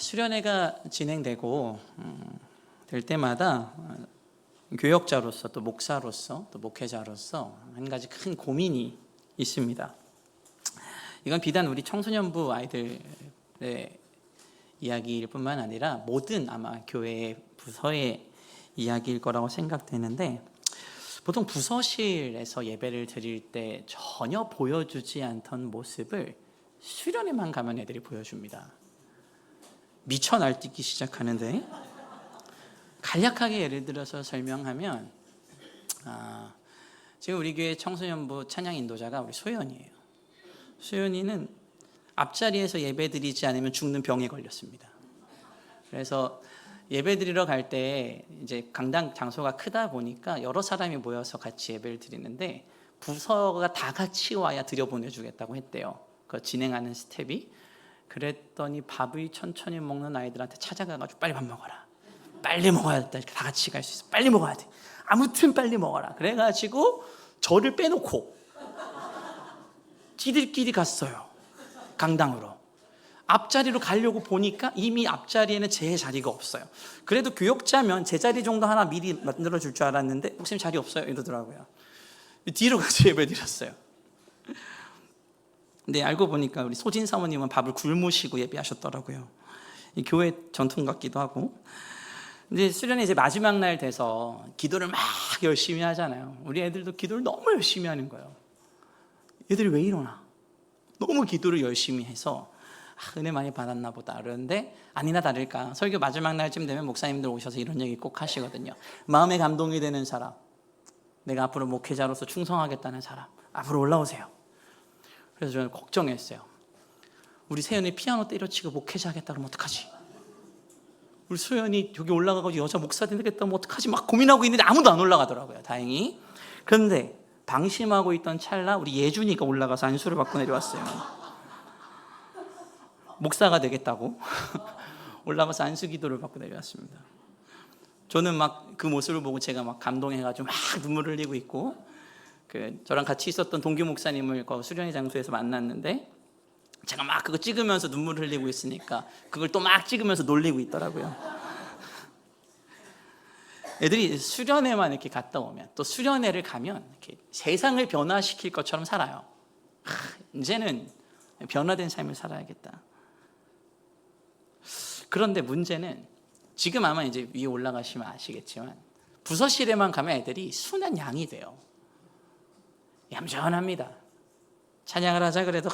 수련회가 진행되고 될 때마다 교역자로서 또 목사로서 또 목회자로서 한 가지 큰 고민이 있습니다. 이건 비단 우리 청소년부 아이들의 이야기일 뿐만 아니라 모든 아마 교회의 부서의 이야기일 거라고 생각되는데, 보통 부서실에서 예배를 드릴 때 전혀 보여주지 않던 모습을 수련회만 가면 애들이 보여줍니다. 미쳐 날뛰기 시작하는데, 간략하게 예를 들어서 설명하면 지금 우리 교회 청소년부 찬양 인도자가 우리 소연이에요. 소연이는 앞자리에서 예배 드리지 않으면 죽는 병에 걸렸습니다. 그래서 예배 드리러 갈 때 이제 강당 장소가 크다 보니까 여러 사람이 모여서 같이 예배를 드리는데 부서가 다 같이 와야 들여보내주겠다고 했대요. 그 진행하는 스텝이. 그랬더니 밥을 천천히 먹는 아이들한테 찾아가가지고 빨리 밥 먹어라, 빨리 먹어야 돼, 다 같이 갈 수 있어, 빨리 먹어야 돼, 아무튼 빨리 먹어라. 그래가지고 저를 빼놓고 지들끼리 갔어요. 강당으로. 앞자리로 가려고 보니까 이미 앞자리에는 제 자리가 없어요. 그래도 교역자면 제 자리 정도 하나 미리 만들어줄 줄 알았는데 목사님 자리 없어요 이러더라고요. 뒤로 가서 예배 드렸어요. 근데 알고 보니까 우리 소진 사모님은 밥을 굶으시고 예배하셨더라고요. 이 교회 전통 같기도 하고. 근데 수련회 이제 마지막 날 돼서 기도를 막 열심히 하잖아요. 우리 애들도 기도를 너무 열심히 하는 거예요. 얘들이 왜 이러나? 너무 기도를 열심히 해서 은혜 많이 받았나 보다. 그런데 아니나 다를까 설교 마지막 날쯤 되면 목사님들 오셔서 이런 얘기 꼭 하시거든요. 마음에 감동이 되는 사람, 내가 앞으로 목회자로서 충성하겠다는 사람, 앞으로 올라오세요. 그래서 저는 걱정했어요. 우리 세연이 피아노 때려치고 목회자 하겠다 그러면 어떡하지? 우리 소연이 여기 올라가고 여자 목사 되겠다 면 어떡하지? 막 고민하고 있는데 아무도 안 올라가더라고요, 다행히. 그런데 방심하고 있던 찰나 우리 예준이가 올라가서 안수를 받고 내려왔어요. 목사가 되겠다고 올라가서 안수 기도를 받고 내려왔습니다. 저는 막 그 모습을 보고 제가 막 감동해가지고 막 눈물을 흘리고 있고, 저랑 같이 있었던 동기 목사님을 그 수련회 장소에서 만났는데 제가 막 그거 찍으면서 눈물을 흘리고 있으니까 그걸 또 막 찍으면서 놀리고 있더라고요. 애들이 수련회만 이렇게 갔다 오면, 또 수련회를 가면 이렇게 세상을 변화시킬 것처럼 살아요. 이제는 변화된 삶을 살아야겠다. 그런데 문제는 지금 아마 이제 위에 올라가시면 아시겠지만 부서실에만 가면 애들이 순한 양이 돼요. 얌전합니다. 찬양을 하자 그래도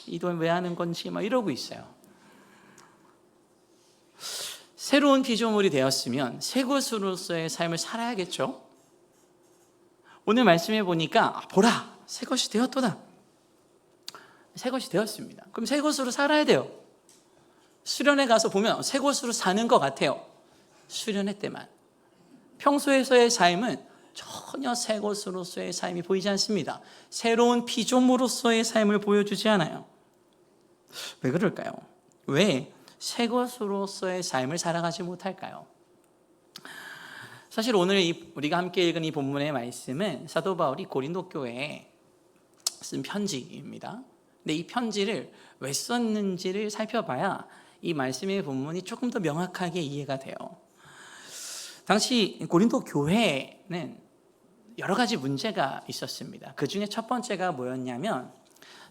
이 돈 왜 하는 건지 막 이러고 있어요. 새로운 피조물이 되었으면 새 것으로서의 삶을 살아야겠죠. 오늘 말씀해 보니까 보라, 새 것이 되었도다. 새 것이 되었습니다. 그럼 새 것으로 살아야 돼요. 수련회 가서 보면 새 것으로 사는 것 같아요. 수련회 때만. 평소에서의 삶은 전혀 새 것으로서의 삶이 보이지 않습니다. 새로운 피조물로서의 삶을 보여주지 않아요. 왜 그럴까요? 왜 새 것으로서의 삶을 살아가지 못할까요? 사실 오늘 우리가 함께 읽은 이 본문의 말씀은 사도 바울이 고린도 교회에 쓴 편지입니다. 근데 이 편지를 왜 썼는지를 살펴봐야 이 말씀의 본문이 조금 더 명확하게 이해가 돼요. 당시 고린도 교회는 여러 가지 문제가 있었습니다. 그 중에 첫 번째가 뭐였냐면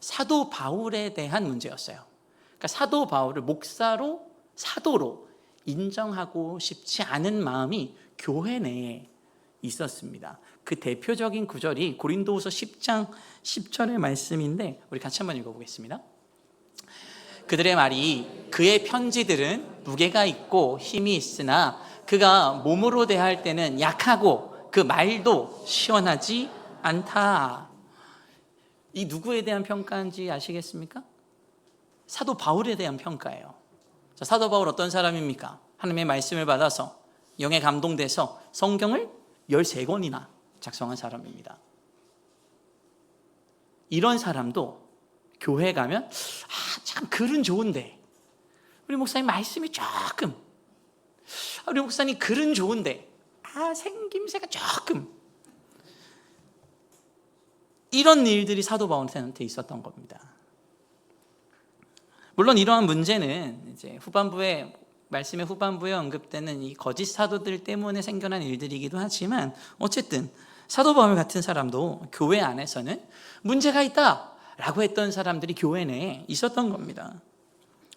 사도 바울에 대한 문제였어요. 그러니까 사도 바울을 목사로, 사도로 인정하고 싶지 않은 마음이 교회 내에 있었습니다. 그 대표적인 구절이 고린도후서 10장 10절의 말씀인데 우리 같이 한번 읽어보겠습니다. 그들의 말이 그의 편지들은 무게가 있고 힘이 있으나 그가 몸으로 대할 때는 약하고 그 말도 시원하지 않다. 이 누구에 대한 평가인지 아시겠습니까? 사도 바울에 대한 평가예요. 자, 사도 바울 어떤 사람입니까? 하나님의 말씀을 받아서 영에 감동돼서 성경을 13권이나 작성한 사람입니다. 이런 사람도 교회 가면 참 글은 좋은데 우리 목사님 말씀이 조금, 우리 목사님 글은 좋은데 생김새가 조금, 이런 일들이 사도 바울한테 있었던 겁니다. 물론 이러한 문제는 이제 말씀의 후반부에 언급되는 이 거짓 사도들 때문에 생겨난 일들이기도 하지만, 어쨌든 사도 바울 같은 사람도 교회 안에서는 문제가 있다라고 했던 사람들이 교회 내에 있었던 겁니다.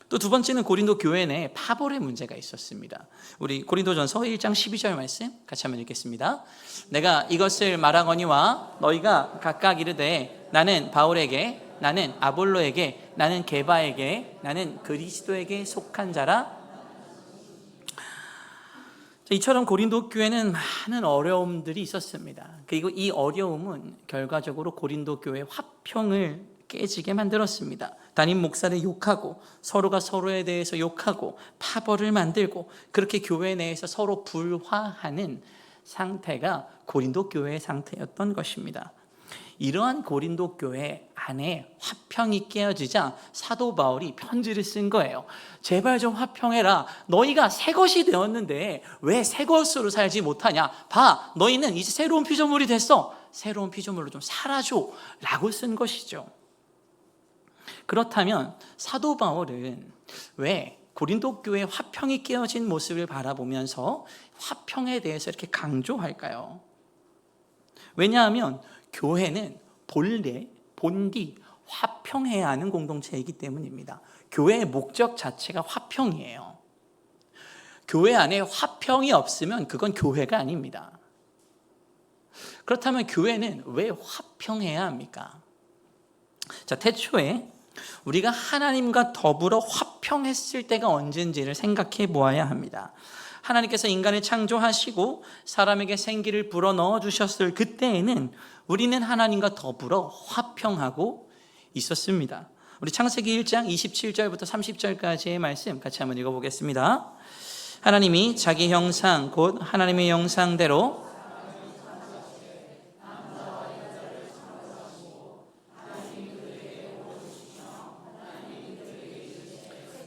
또 두 번째는 고린도 교회 내에 파벌의 문제가 있었습니다. 우리 고린도전서 1장 12절 말씀 같이 한번 읽겠습니다. 내가 이것을 말하거니와 너희가 각각 이르되 나는 바울에게, 나는 아볼로에게, 나는 게바에게, 나는 그리스도에게 속한 자라. 이처럼 고린도 교회는 많은 어려움들이 있었습니다. 그리고 이 어려움은 결과적으로 고린도 교회 화평을 깨지게 만들었습니다. 담임 목사를 욕하고 서로가 서로에 대해서 욕하고 파벌을 만들고, 그렇게 교회 내에서 서로 불화하는 상태가 고린도 교회의 상태였던 것입니다. 이러한 고린도 교회 안에 화평이 깨어지자 사도 바울이 편지를 쓴 거예요. 제발 좀 화평해라. 너희가 새 것이 되었는데 왜 새 것으로 살지 못하냐. 봐, 너희는 이제 새로운 피조물이 됐어. 새로운 피조물로 좀 살아줘 라고 쓴 것이죠. 그렇다면 사도 바울은 왜 고린도 교회의 화평이 깨어진 모습을 바라보면서 화평에 대해서 이렇게 강조할까요? 왜냐하면 교회는 본디 화평해야 하는 공동체이기 때문입니다. 교회의 목적 자체가 화평이에요. 교회 안에 화평이 없으면 그건 교회가 아닙니다. 그렇다면 교회는 왜 화평해야 합니까? 자, 태초에 우리가 하나님과 더불어 화평했을 때가 언젠지를 생각해 보아야 합니다. 하나님께서 인간을 창조하시고 사람에게 생기를 불어넣어 주셨을 그때에는 우리는 하나님과 더불어 화평하고 있었습니다. 우리 창세기 1장 27절부터 30절까지의 말씀 같이 한번 읽어보겠습니다. 하나님이 자기 형상 곧 하나님의 형상대로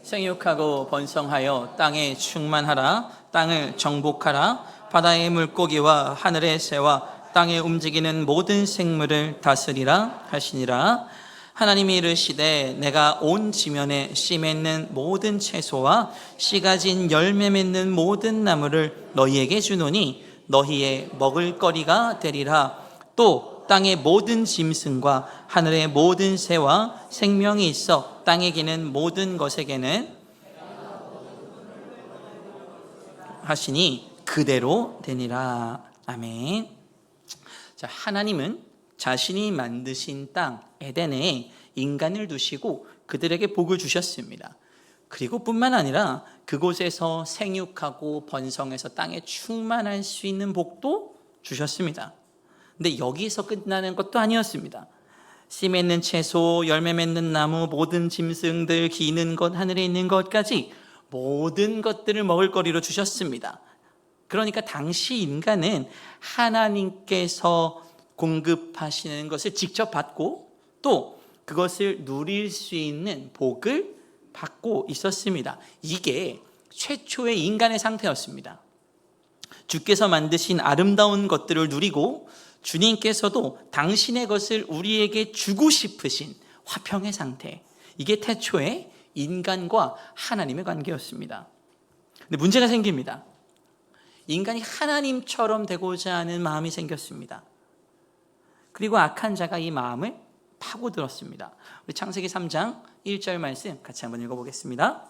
생육하고 번성하여 땅에 충만하라. 땅을 정복하라. 바다의 물고기와 하늘의 새와 땅에 움직이는 모든 생물을 다스리라 하시니라. 하나님이 이르시되 내가 온 지면에 씨 맺는 모든 채소와 씨 가진 열매 맺는 모든 나무를 너희에게 주노니 너희의 먹을거리가 되리라. 또 땅의 모든 짐승과 하늘의 모든 새와 생명이 있어 땅에 기는 모든 것에게는 하시니 그대로 되니라. 아멘. 자, 하나님은 자신이 만드신 땅 에덴에 인간을 두시고 그들에게 복을 주셨습니다. 그리고 뿐만 아니라 그곳에서 생육하고 번성해서 땅에 충만할 수 있는 복도 주셨습니다. 근데 여기서 끝나는 것도 아니었습니다. 씨 맺는 채소, 열매 맺는 나무, 모든 짐승들, 기는 것, 하늘에 있는 것까지 모든 것들을 먹을 거리로 주셨습니다. 그러니까 당시 인간은 하나님께서 공급하시는 것을 직접 받고 또 그것을 누릴 수 있는 복을 받고 있었습니다. 이게 최초의 인간의 상태였습니다. 주께서 만드신 아름다운 것들을 누리고 주님께서도 당신의 것을 우리에게 주고 싶으신 화평의 상태, 이게 태초의 인간과 하나님의 관계였습니다. 근데 문제가 생깁니다. 인간이 하나님처럼 되고자 하는 마음이 생겼습니다. 그리고 악한 자가 이 마음을 파고들었습니다. 우리 창세기 3장 1절 말씀 같이 한번 읽어보겠습니다.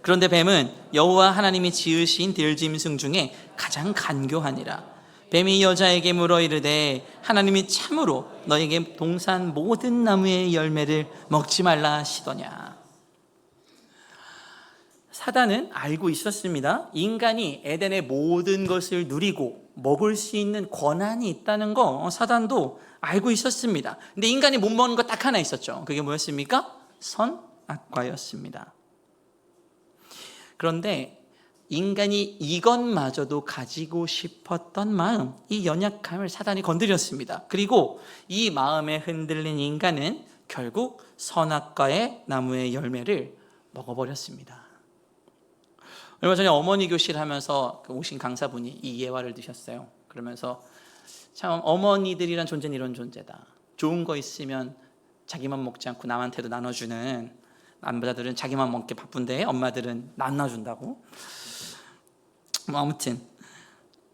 그런데 뱀은 여호와 하나님이 지으신 들짐승 중에 가장 간교하니라. 뱀이 여자에게 물어 이르되 하나님이 참으로 너에게 동산 모든 나무의 열매를 먹지 말라 하시더냐. 사단은 알고 있었습니다. 인간이 에덴의 모든 것을 누리고 먹을 수 있는 권한이 있다는 거 사단도 알고 있었습니다. 근데 인간이 못 먹는 거 딱 하나 있었죠. 그게 뭐였습니까? 선악과였습니다. 그런데 인간이 이것마저도 가지고 싶었던 마음, 이 연약함을 사단이 건드렸습니다. 그리고 이 마음에 흔들린 인간은 결국 선악과의 나무의 열매를 먹어버렸습니다. 얼마 전에 어머니 교실 하면서 오신 강사분이 이 예화를 드셨어요. 그러면서 참 어머니들이란 존재는 이런 존재다. 좋은 거 있으면 자기만 먹지 않고 남한테도 나눠주는 남자들은 자기만 먹기 바쁜데 엄마들은 나눠준다고. 뭐 아무튼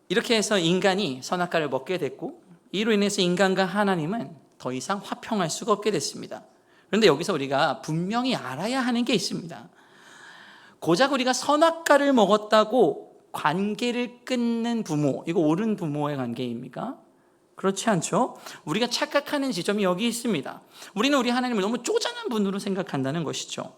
이렇게 해서 인간이 선악과를 먹게 됐고, 이로 인해서 인간과 하나님은 더 이상 화평할 수가 없게 됐습니다. 그런데 여기서 우리가 분명히 알아야 하는 게 있습니다. 고작 우리가 선악과를 먹었다고 관계를 끊는 부모, 이거 옳은 부모의 관계입니까? 그렇지 않죠? 우리가 착각하는 지점이 여기 있습니다. 우리는 우리 하나님을 너무 쪼잔한 분으로 생각한다는 것이죠.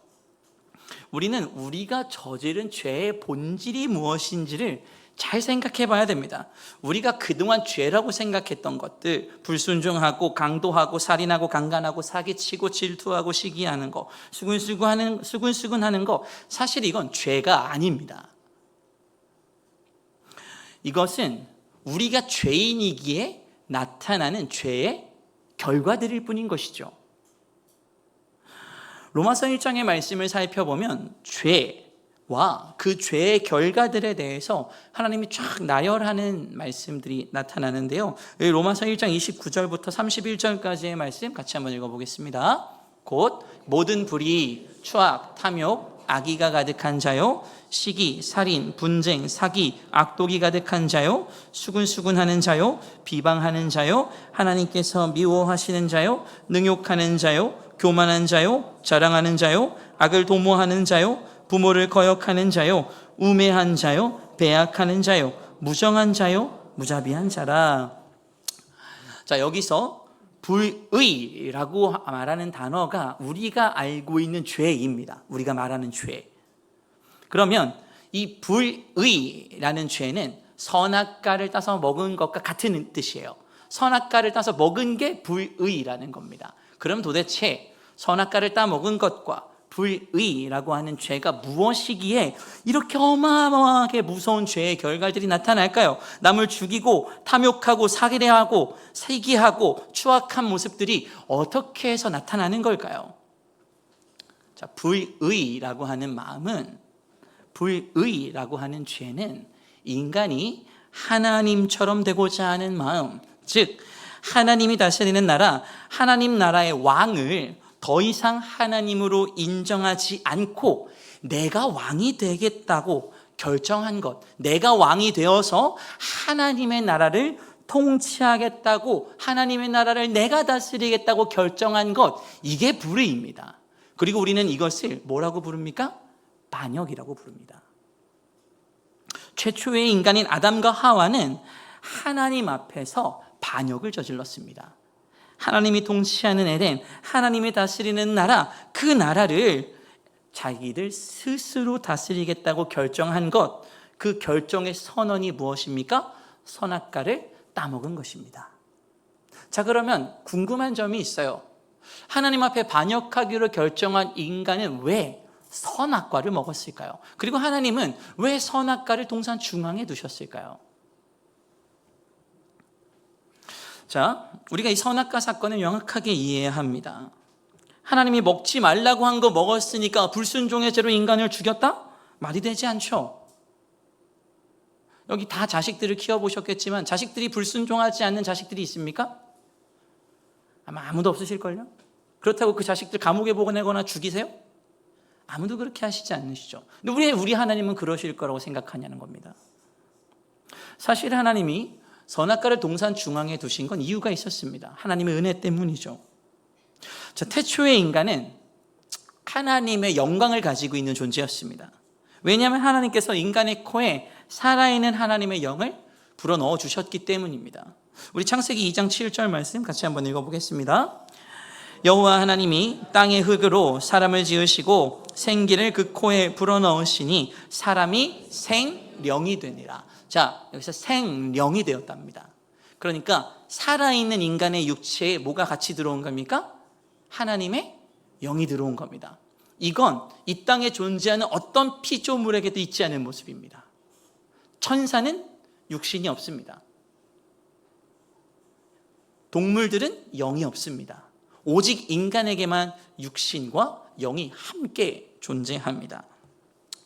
우리는 우리가 저지른 죄의 본질이 무엇인지를 잘 생각해 봐야 됩니다. 우리가 그동안 죄라고 생각했던 것들, 불순종하고 강도하고 살인하고 강간하고 사기치고 질투하고 시기하는 거, 수근수근하는 거, 사실 이건 죄가 아닙니다. 이것은 우리가 죄인이기에 나타나는 죄의 결과들일 뿐인 것이죠. 로마서 1장의 말씀을 살펴보면 죄와 그 죄의 결과들에 대해서 하나님이 쫙 나열하는 말씀들이 나타나는데요. 로마서 1장 29절부터 31절까지의 말씀 같이 한번 읽어보겠습니다. 곧 모든 불의, 추악, 탐욕, 악의가 가득한 자요, 시기, 살인, 분쟁, 사기, 악독이 가득한 자요, 수근수근하는 자요, 비방하는 자요, 하나님께서 미워하시는 자요, 능욕하는 자요, 교만한 자요, 자랑하는 자요, 악을 도모하는 자요, 부모를 거역하는 자요, 우매한 자요, 배약하는 자요, 무정한 자요, 무자비한 자라. 자, 여기서 불의라고 말하는 단어가 우리가 알고 있는 죄입니다. 우리가 말하는 죄. 그러면 이 불의라는 죄는 선악과를 따서 먹은 것과 같은 뜻이에요. 선악과를 따서 먹은 게 불의라는 겁니다. 그럼 도대체 선악과를 따 먹은 것과 불의라고 하는 죄가 무엇이기에 이렇게 어마어마하게 무서운 죄의 결과들이 나타날까요? 남을 죽이고 탐욕하고 살해하고 시기하고 추악한 모습들이 어떻게 해서 나타나는 걸까요? 자, 불의라고 하는 마음은, 불의라고 하는 죄는 인간이 하나님처럼 되고자 하는 마음, 즉 하나님이 다스리는 나라, 하나님 나라의 왕을 더 이상 하나님으로 인정하지 않고 내가 왕이 되겠다고 결정한 것, 내가 왕이 되어서 하나님의 나라를 통치하겠다고, 하나님의 나라를 내가 다스리겠다고 결정한 것, 이게 불의입니다. 그리고 우리는 이것을 뭐라고 부릅니까? 반역이라고 부릅니다. 최초의 인간인 아담과 하와는 하나님 앞에서 반역을 저질렀습니다. 하나님이 통치하는 에덴, 하나님이 다스리는 나라, 그 나라를 자기들 스스로 다스리겠다고 결정한 것, 그 결정의 선언이 무엇입니까? 선악과를 따먹은 것입니다. 자, 그러면 궁금한 점이 있어요. 하나님 앞에 반역하기로 결정한 인간은 왜 선악과를 먹었을까요? 그리고 하나님은 왜 선악과를 동산 중앙에 두셨을까요? 자, 우리가 이 선악과 사건을 명확하게 이해해야 합니다. 하나님이 먹지 말라고 한 거 먹었으니까 불순종의 죄로 인간을 죽였다? 말이 되지 않죠. 여기 다 자식들을 키워보셨겠지만 자식들이 불순종하지 않는 자식들이 있습니까? 아마 아무도 없으실걸요? 그렇다고 그 자식들 감옥에 보내거나 죽이세요? 아무도 그렇게 하시지 않으시죠. 근데 왜 우리 하나님은 그러실 거라고 생각하냐는 겁니다. 사실 하나님이 선악과를 동산 중앙에 두신 건 이유가 있었습니다. 하나님의 은혜 때문이죠. 자, 태초의 인간은 하나님의 영광을 가지고 있는 존재였습니다. 왜냐하면 하나님께서 인간의 코에 살아있는 하나님의 영을 불어넣어 주셨기 때문입니다. 우리 창세기 2장 7절 말씀 같이 한번 읽어보겠습니다. 여호와 하나님이 땅의 흙으로 사람을 지으시고 생기를 그 코에 불어넣으시니 사람이 생령이 되니라. 자, 여기서 생령이 되었답니다. 그러니까 살아있는 인간의 육체에 뭐가 같이 들어온 겁니까? 하나님의 영이 들어온 겁니다. 이건 이 땅에 존재하는 어떤 피조물에게도 있지 않은 모습입니다. 천사는 육신이 없습니다. 동물들은 영이 없습니다. 오직 인간에게만 육신과 영이 함께 존재합니다.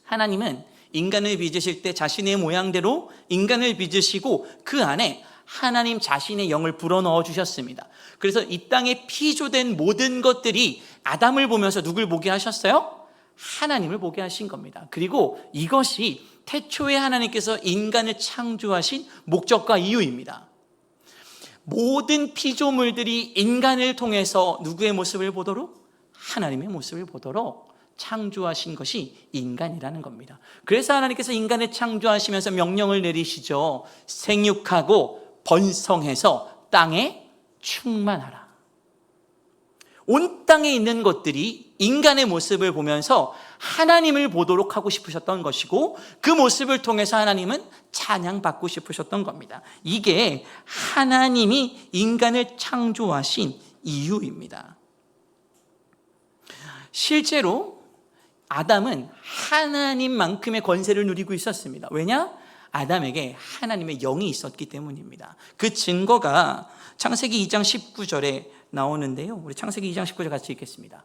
하나님은 인간을 빚으실 때 자신의 모양대로 인간을 빚으시고 그 안에 하나님 자신의 영을 불어넣어 주셨습니다. 그래서 이 땅에 피조된 모든 것들이 아담을 보면서 누굴 보게 하셨어요? 하나님을 보게 하신 겁니다. 그리고 이것이 태초에 하나님께서 인간을 창조하신 목적과 이유입니다. 모든 피조물들이 인간을 통해서 누구의 모습을 보도록? 하나님의 모습을 보도록 창조하신 것이 인간이라는 겁니다. 그래서 하나님께서 인간을 창조하시면서 명령을 내리시죠. 생육하고 번성해서 땅에 충만하라. 온 땅에 있는 것들이 인간의 모습을 보면서 하나님을 보도록 하고 싶으셨던 것이고, 그 모습을 통해서 하나님은 찬양받고 싶으셨던 겁니다. 이게 하나님이 인간을 창조하신 이유입니다. 실제로 아담은 하나님만큼의 권세를 누리고 있었습니다. 왜냐? 아담에게 하나님의 영이 있었기 때문입니다. 그 증거가 창세기 2장 19절에 나오는데요. 우리 창세기 2장 19절 같이 읽겠습니다.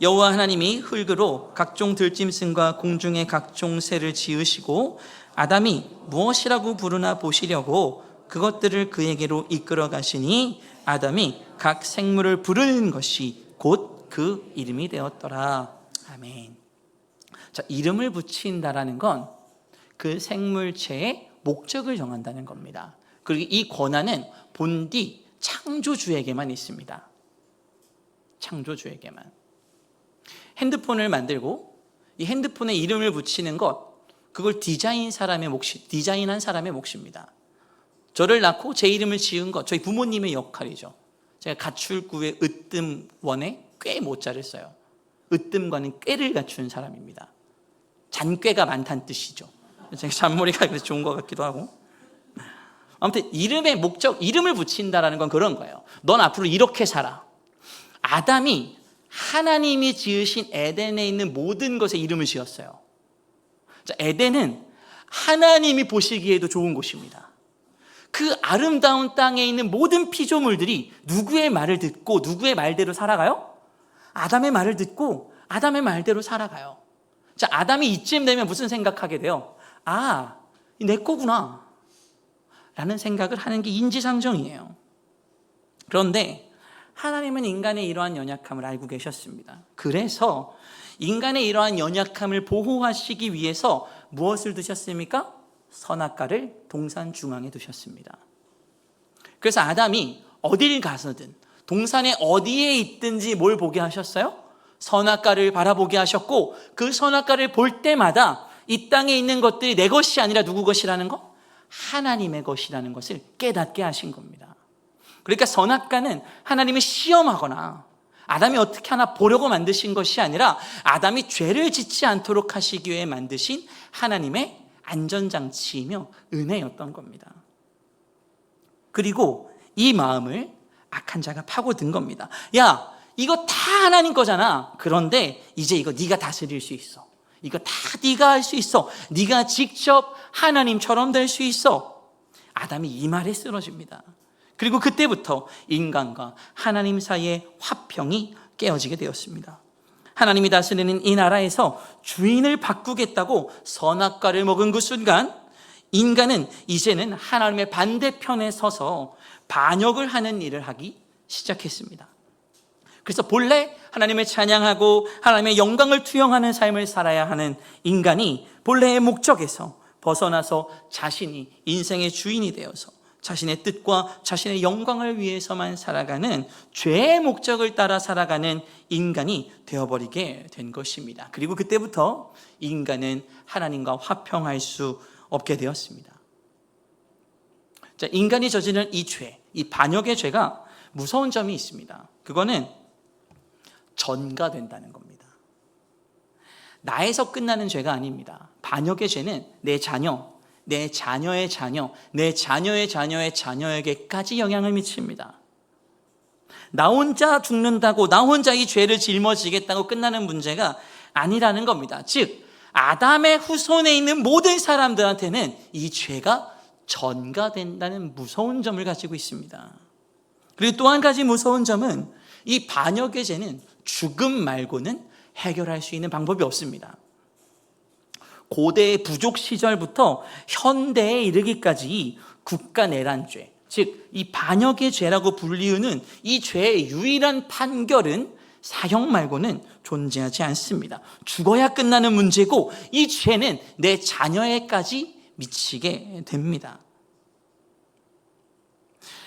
여호와 하나님이 흙으로 각종 들짐승과 공중의 각종 새를 지으시고 아담이 무엇이라고 부르나 보시려고 그것들을 그에게로 이끌어 가시니 아담이 각 생물을 부르는 것이 곧 그 이름이 되었더라. 아멘. 자, 이름을 붙인다라는 건 그 생물체의 목적을 정한다는 겁니다. 그리고 이 권한은 본디 창조주에게만 있습니다. 창조주에게만. 핸드폰을 만들고 이 핸드폰에 이름을 붙이는 것, 그걸 디자인한 사람의 몫입니다. 저를 낳고 제 이름을 지은 것, 저희 부모님의 역할이죠. 제가 가출구의 으뜸원에 꽤 모자를 써요. 으뜸과는 꾀를 갖춘 사람입니다. 잔꾀가 많다는 뜻이죠. 제가 잔머리가 그래서 좋은 것 같기도 하고. 아무튼 이름의 목적, 이름을 붙인다라는 건 그런 거예요. 넌 앞으로 이렇게 살아. 아담이 하나님이 지으신 에덴에 있는 모든 것에 이름을 지었어요. 자, 에덴은 하나님이 보시기에도 좋은 곳입니다. 그 아름다운 땅에 있는 모든 피조물들이 누구의 말을 듣고 누구의 말대로 살아가요? 아담의 말을 듣고 아담의 말대로 살아가요. 자, 아담이 이쯤 되면 무슨 생각하게 돼요? 아, 내 거구나 라는 생각을 하는 게 인지상정이에요. 그런데 하나님은 인간의 이러한 연약함을 알고 계셨습니다. 그래서 인간의 이러한 연약함을 보호하시기 위해서 무엇을 두셨습니까? 선악과를 동산 중앙에 두셨습니다. 그래서 아담이 어딜 가서든 동산에 어디에 있든지 뭘 보게 하셨어요? 선악과를 바라보게 하셨고, 그 선악과를 볼 때마다 이 땅에 있는 것들이 내 것이 아니라 누구 것이라는 거? 하나님의 것이라는 것을 깨닫게 하신 겁니다. 그러니까 선악과는 하나님을 시험하거나 아담이 어떻게 하나 보려고 만드신 것이 아니라 아담이 죄를 짓지 않도록 하시기 위해 만드신 하나님의 안전장치이며 은혜였던 겁니다. 그리고 이 마음을 악한 자가 파고든 겁니다. 야, 이거 다 하나님 거잖아. 그런데 이제 이거 네가 다스릴 수 있어. 이거 다 네가 할 수 있어. 네가 직접 하나님처럼 될 수 있어. 아담이 이 말에 쓰러집니다. 그리고 그때부터 인간과 하나님 사이의 화평이 깨어지게 되었습니다. 하나님이 다스리는 이 나라에서 주인을 바꾸겠다고 선악과를 먹은 그 순간 인간은 이제는 하나님의 반대편에 서서 반역을 하는 일을 하기 시작했습니다. 그래서 본래 하나님을 찬양하고 하나님의 영광을 투영하는 삶을 살아야 하는 인간이 본래의 목적에서 벗어나서 자신이 인생의 주인이 되어서 자신의 뜻과 자신의 영광을 위해서만 살아가는 죄의 목적을 따라 살아가는 인간이 되어버리게 된 것입니다. 그리고 그때부터 인간은 하나님과 화평할 수 없게 되었습니다. 자, 인간이 저지른 이 죄, 이 반역의 죄가 무서운 점이 있습니다. 그거는 전가된다는 겁니다. 나에서 끝나는 죄가 아닙니다. 반역의 죄는 내 자녀, 내 자녀의 자녀, 내 자녀의 자녀의 자녀에게까지 영향을 미칩니다. 나 혼자 죽는다고, 나 혼자 이 죄를 짊어지겠다고 끝나는 문제가 아니라는 겁니다. 즉, 아담의 후손에 있는 모든 사람들한테는 이 죄가 전가된다는 무서운 점을 가지고 있습니다. 그리고 또 한 가지 무서운 점은 이 반역의 죄는 죽음 말고는 해결할 수 있는 방법이 없습니다. 고대의 부족 시절부터 현대에 이르기까지 국가내란죄, 즉 이 반역의 죄라고 불리우는 이 죄의 유일한 판결은 사형 말고는 존재하지 않습니다. 죽어야 끝나는 문제고 이 죄는 내 자녀에까지 미치게 됩니다.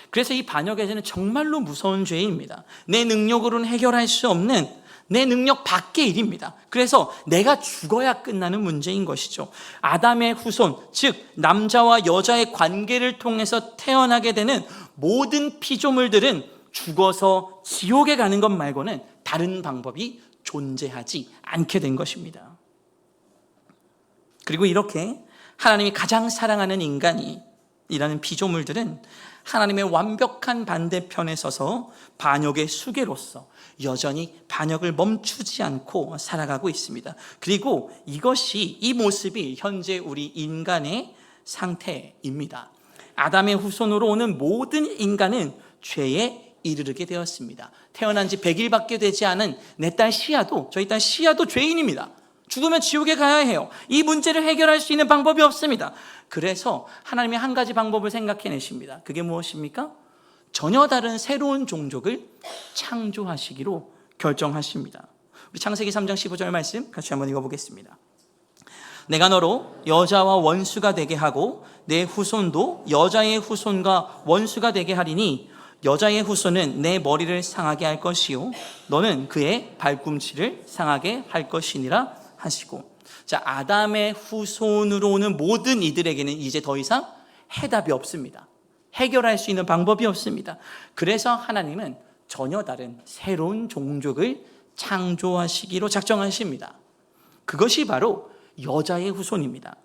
그래서 이 반역의 죄는 정말로 무서운 죄입니다. 내 능력으로는 해결할 수 없는 내 능력 밖의 일입니다. 그래서 내가 죽어야 끝나는 문제인 것이죠. 아담의 후손, 즉 남자와 여자의 관계를 통해서 태어나게 되는 모든 피조물들은 죽어서 지옥에 가는 것 말고는 다른 방법이 존재하지 않게 된 것입니다. 그리고 이렇게 하나님이 가장 사랑하는 인간이라는 피조물들은 하나님의 완벽한 반대편에 서서 반역의 수괴로서 여전히 반역을 멈추지 않고 살아가고 있습니다. 그리고 이 모습이 현재 우리 인간의 상태입니다. 아담의 후손으로 오는 모든 인간은 죄에 이르게 되었습니다. 태어난 지 100일밖에 되지 않은 내 딸 시아도, 저희 딸 시아도 죄인입니다. 죽으면 지옥에 가야 해요. 이 문제를 해결할 수 있는 방법이 없습니다. 그래서 하나님이 한 가지 방법을 생각해내십니다. 그게 무엇입니까? 전혀 다른 새로운 종족을 창조하시기로 결정하십니다. 우리 창세기 3장 15절 말씀 같이 한번 읽어보겠습니다. 내가 너로 여자와 원수가 되게 하고 내 후손도 여자의 후손과 원수가 되게 하리니 여자의 후손은 내 머리를 상하게 할 것이요 너는 그의 발꿈치를 상하게 할 것이니라 하시고, 자, 아담의 후손으로 오는 모든 이들에게는 이제 더 이상 해답이 없습니다. 해결할 수 있는 방법이 없습니다. 그래서 하나님은 전혀 다른 새로운 종족을 창조하시기로 작정하십니다. 그것이 바로 여자의 후손입니다.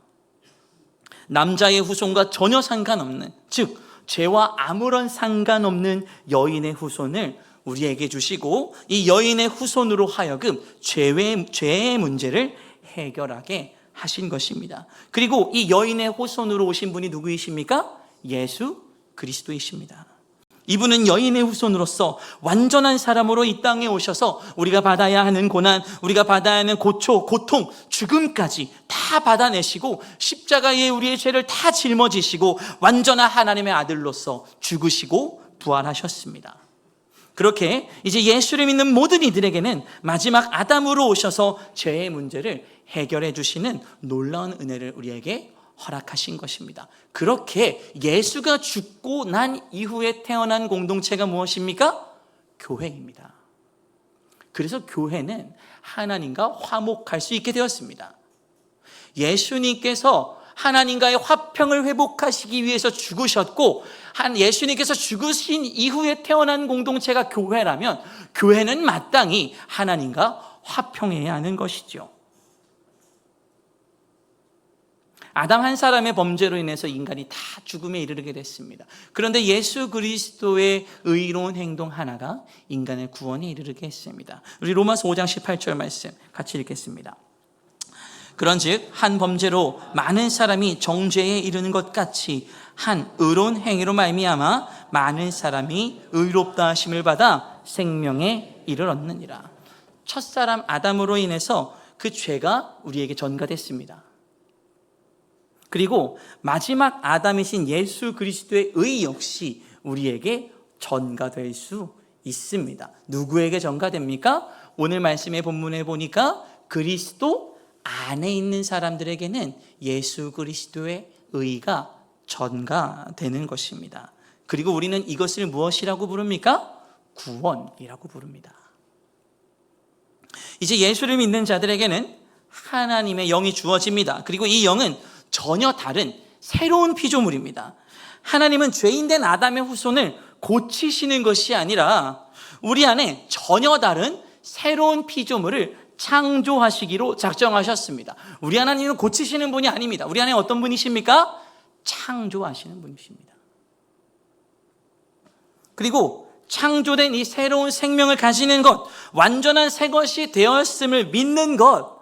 남자의 후손과 전혀 상관없는, 즉 죄와 아무런 상관없는 여인의 후손을 우리에게 주시고 이 여인의 후손으로 하여금 죄의 문제를 해결하게 하신 것입니다. 그리고 이 여인의 후손으로 오신 분이 누구이십니까? 예수 그리스도이십니다. 이분은 여인의 후손으로서 완전한 사람으로 이 땅에 오셔서 우리가 받아야 하는 고난, 우리가 받아야 하는 고통, 죽음까지 다 받아내시고 십자가에 우리의 죄를 다 짊어지시고 완전한 하나님의 아들로서 죽으시고 부활하셨습니다. 그렇게 이제 예수를 믿는 모든 이들에게는 마지막 아담으로 오셔서 죄의 문제를 해결해 주시는 놀라운 은혜를 우리에게 허락하신 것입니다. 그렇게 예수가 죽고 난 이후에 태어난 공동체가 무엇입니까? 교회입니다. 그래서 교회는 하나님과 화목할 수 있게 되었습니다. 예수님께서 하나님과의 화평을 회복하시기 위해서 죽으셨고 예수님께서 죽으신 이후에 태어난 공동체가 교회라면 교회는 마땅히 하나님과 화평해야 하는 것이죠. 아담 한 사람의 범죄로 인해서 인간이 다 죽음에 이르게 됐습니다. 그런데 예수 그리스도의 의로운 행동 하나가 인간의 구원에 이르게 했습니다. 우리 로마서 5장 18절 말씀 같이 읽겠습니다. 그런즉 한 범죄로 많은 사람이 정죄에 이르는 것 같이 한 의로운 행위로 말미암아 많은 사람이 의롭다 하심을 받아 생명에 이르렀느니라. 첫사람 아담으로 인해서 그 죄가 우리에게 전가됐습니다. 그리고 마지막 아담이신 예수 그리스도의 의 역시 우리에게 전가될 수 있습니다. 누구에게 전가됩니까? 오늘 말씀의 본문에 보니까 그리스도 안에 있는 사람들에게는 예수 그리스도의 의가 전가되는 것입니다. 그리고 우리는 이것을 무엇이라고 부릅니까? 구원이라고 부릅니다. 이제 예수를 믿는 자들에게는 하나님의 영이 주어집니다. 그리고 이 영은 전혀 다른 새로운 피조물입니다. 하나님은 죄인된 아담의 후손을 고치시는 것이 아니라 우리 안에 전혀 다른 새로운 피조물을 창조하시기로 작정하셨습니다. 우리 하나님은 고치시는 분이 아닙니다. 우리 안에 어떤 분이십니까? 창조하시는 분이십니다. 그리고 창조된 이 새로운 생명을 가지는 것, 완전한 새 것이 되었음을 믿는 것,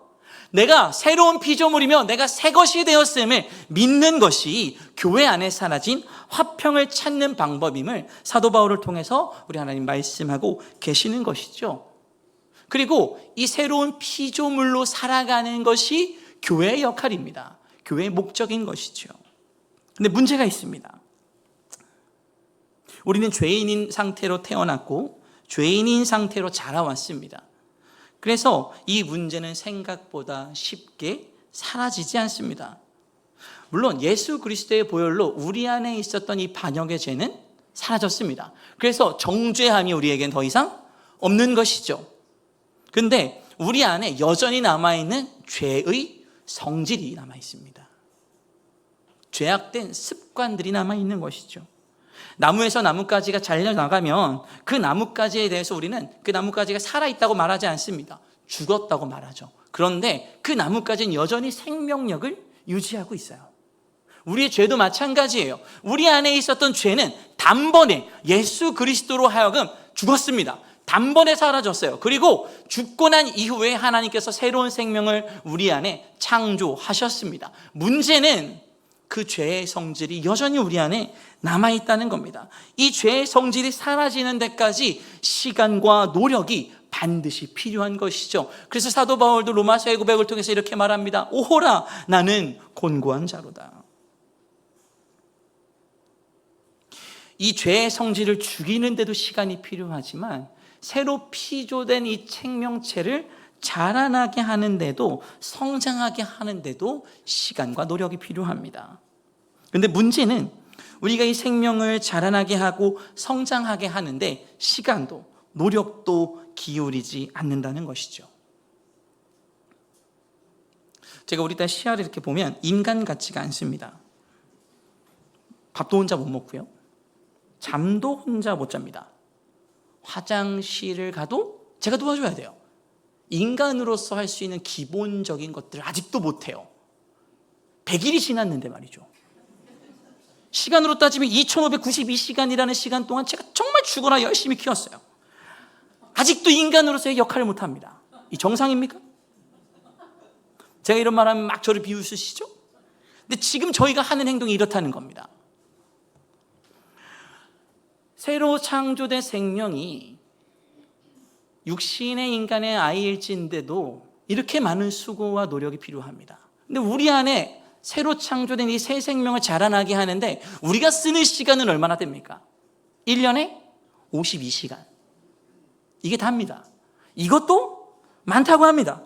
내가 새로운 피조물이며 내가 새 것이 되었음을 믿는 것이 교회 안에 사라진 화평을 찾는 방법임을 사도 바울을 통해서 우리 하나님 말씀하고 계시는 것이죠. 그리고 이 새로운 피조물로 살아가는 것이 교회의 역할입니다. 교회의 목적인 것이죠. 근데 문제가 있습니다. 우리는 죄인인 상태로 태어났고 죄인인 상태로 자라왔습니다. 그래서 이 문제는 생각보다 쉽게 사라지지 않습니다. 물론 예수 그리스도의 보혈로 우리 안에 있었던 이 반역의 죄는 사라졌습니다. 그래서 정죄함이 우리에겐 더 이상 없는 것이죠. 그런데 우리 안에 여전히 남아있는 죄의 성질이 남아있습니다. 죄악된 습관들이 남아있는 것이죠. 나무에서 나뭇가지가 잘려나가면 그 나뭇가지에 대해서 우리는 그 나뭇가지가 살아있다고 말하지 않습니다. 죽었다고 말하죠. 그런데 그 나뭇가지는 여전히 생명력을 유지하고 있어요. 우리의 죄도 마찬가지예요. 우리 안에 있었던 죄는 단번에 예수 그리스도로 하여금 죽었습니다. 단번에 사라졌어요. 그리고 죽고 난 이후에 하나님께서 새로운 생명을 우리 안에 창조하셨습니다. 문제는 그 죄의 성질이 여전히 우리 안에 남아있다는 겁니다. 이 죄의 성질이 사라지는 데까지 시간과 노력이 반드시 필요한 것이죠. 그래서 사도 바울도 로마서의 고백을 통해서 이렇게 말합니다. 오호라, 나는 곤고한 자로다. 이 죄의 성질을 죽이는데도 시간이 필요하지만 새로 피조된 이 생명체를 자라나게 하는데도, 성장하게 하는데도 시간과 노력이 필요합니다. 그런데 문제는 우리가 이 생명을 자라나게 하고 성장하게 하는데 시간도 노력도 기울이지 않는다는 것이죠. 제가 우리 딸 시야를 이렇게 보면 인간 같지가 않습니다. 밥도 혼자 못 먹고요, 잠도 혼자 못 잡니다. 화장실을 가도 제가 도와줘야 돼요. 인간으로서 할 수 있는 기본적인 것들을 아직도 못해요. 100일이 지났는데 말이죠. 시간으로 따지면 2592시간이라는 시간 동안 제가 정말 죽어라 열심히 키웠어요. 아직도 인간으로서의 역할을 못합니다. 이 정상입니까? 제가 이런 말하면 막 저를 비웃으시죠? 근데 지금 저희가 하는 행동이 이렇다는 겁니다. 새로 창조된 생명이 육신의 인간의 아이일진데도 이렇게 많은 수고와 노력이 필요합니다. 근데 우리 안에 새로 창조된 이 새 생명을 자라나게 하는데 우리가 쓰는 시간은 얼마나 됩니까? 1년에 52시간. 이게 답니다. 이것도 많다고 합니다.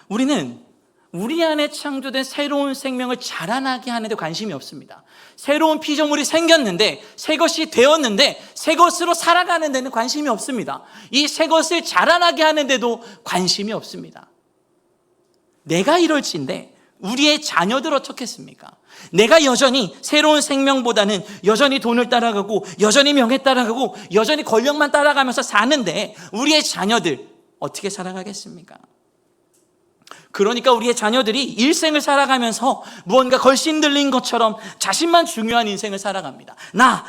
우리는 우리 안에 창조된 새로운 생명을 자라나게 하는 데 관심이 없습니다. 새로운 피조물이 생겼는데, 새 것이 되었는데 새 것으로 살아가는 데는 관심이 없습니다. 이 새 것을 자라나게 하는 데도 관심이 없습니다. 내가 이럴진데 우리의 자녀들 어떻겠습니까? 내가 여전히 새로운 생명보다는 여전히 돈을 따라가고 여전히 명예 따라가고 여전히 권력만 따라가면서 사는데 우리의 자녀들 어떻게 살아가겠습니까? 그러니까 우리의 자녀들이 일생을 살아가면서 무언가 걸씬 들린 것처럼 자신만 중요한 인생을 살아갑니다. 나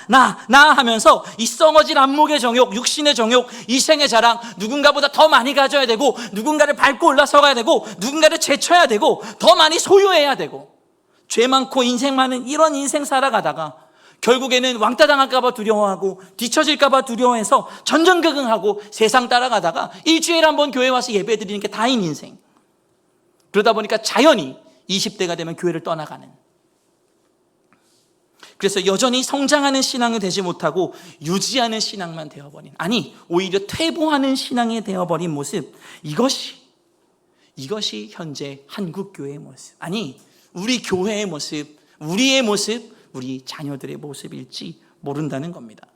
하면서 이 썩어질 안목의 정욕, 육신의 정욕, 이생의 자랑, 누군가보다 더 많이 가져야 되고 누군가를 밟고 올라서가야 되고 누군가를 제쳐야 되고 더 많이 소유해야 되고 죄 많고 인생 많은 이런 인생 살아가다가 결국에는 왕따 당할까 봐 두려워하고 뒤처질까 봐 두려워해서 전전긍긍하고 세상 따라가다가 일주일에 한 번 교회 와서 예배 드리는 게 다인 인생. 그러다 보니까 자연히 20대가 되면 교회를 떠나가는, 그래서 여전히 성장하는 신앙이 되지 못하고 유지하는 신앙만 되어버린, 아니 오히려 퇴보하는 신앙이 되어버린 모습, 이것이 현재 한국교회의 모습, 아니 우리 교회의 모습, 우리의 모습, 우리 자녀들의 모습일지 모른다는 겁니다.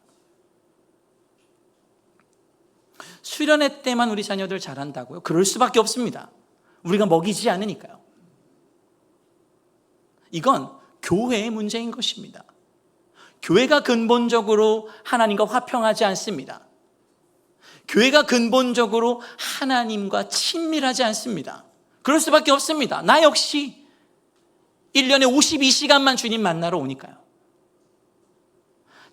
수련회 때만 우리 자녀들 잘한다고요? 그럴 수밖에 없습니다. 우리가 먹이지 않으니까요. 이건 교회의 문제인 것입니다. 교회가 근본적으로 하나님과 화평하지 않습니다. 교회가 근본적으로 하나님과 친밀하지 않습니다. 그럴 수밖에 없습니다. 나 역시 1년에 52시간만 주님 만나러 오니까요.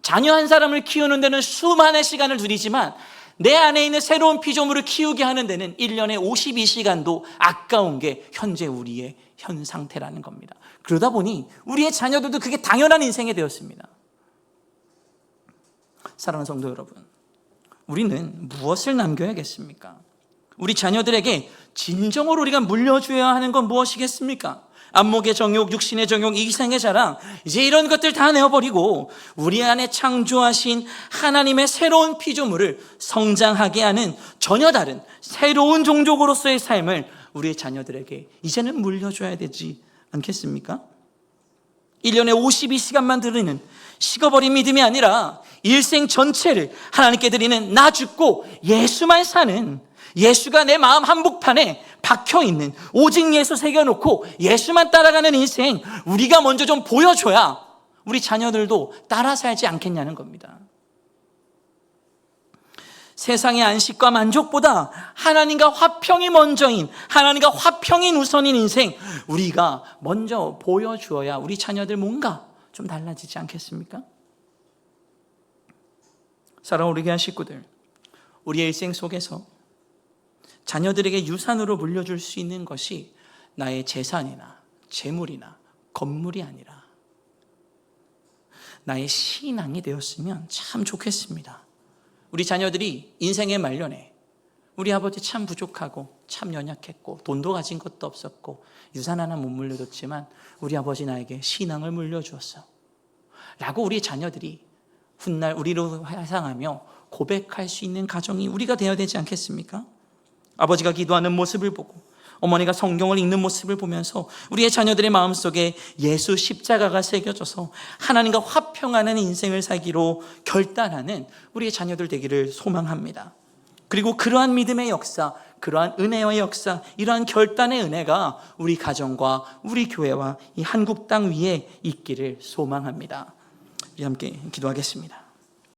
자녀 한 사람을 키우는 데는 수많은 시간을 들이지만 내 안에 있는 새로운 피조물을 키우게 하는 데는 1년에 52시간도 아까운 게 현재 우리의 현 상태라는 겁니다. 그러다 보니 우리의 자녀들도 그게 당연한 인생이 되었습니다. 사랑하는 성도 여러분, 우리는 무엇을 남겨야겠습니까? 우리 자녀들에게 진정으로 우리가 물려줘야 하는 건 무엇이겠습니까? 안목의 정욕, 육신의 정욕, 이생의 자랑, 이제 이런 것들 다 내어버리고 우리 안에 창조하신 하나님의 새로운 피조물을 성장하게 하는 전혀 다른 새로운 종족으로서의 삶을 우리의 자녀들에게 이제는 물려줘야 되지 않겠습니까? 1년에 52시간만 드리는 식어버린 믿음이 아니라 일생 전체를 하나님께 드리는 나 죽고 예수만 사는, 예수가 내 마음 한복판에 박혀있는, 오직 예수 새겨놓고 예수만 따라가는 인생, 우리가 먼저 좀 보여줘야 우리 자녀들도 따라 살지 않겠냐는 겁니다. 세상의 안식과 만족보다 하나님과 화평이 먼저인, 하나님과 화평이 우선인 인생, 우리가 먼저 보여주어야 우리 자녀들 뭔가 좀 달라지지 않겠습니까? 사랑하는 우리 교회 식구들, 우리의 일생 속에서 자녀들에게 유산으로 물려줄 수 있는 것이 나의 재산이나 재물이나 건물이 아니라 나의 신앙이 되었으면 참 좋겠습니다. 우리 자녀들이 인생의 말년에 우리 아버지 참 부족하고 참 연약했고 돈도 가진 것도 없었고 유산 하나 못 물려줬지만 우리 아버지 나에게 신앙을 물려주었어 라고 우리 자녀들이 훗날 우리로 회상하며 고백할 수 있는 가정이 우리가 되어야 되지 않겠습니까? 아버지가 기도하는 모습을 보고 어머니가 성경을 읽는 모습을 보면서 우리의 자녀들의 마음속에 예수 십자가가 새겨져서 하나님과 화평하는 인생을 살기로 결단하는 우리의 자녀들 되기를 소망합니다. 그리고 그러한 믿음의 역사, 그러한 은혜의 역사, 이러한 결단의 은혜가 우리 가정과 우리 교회와 이 한국 땅 위에 있기를 소망합니다. 우리 함께 기도하겠습니다.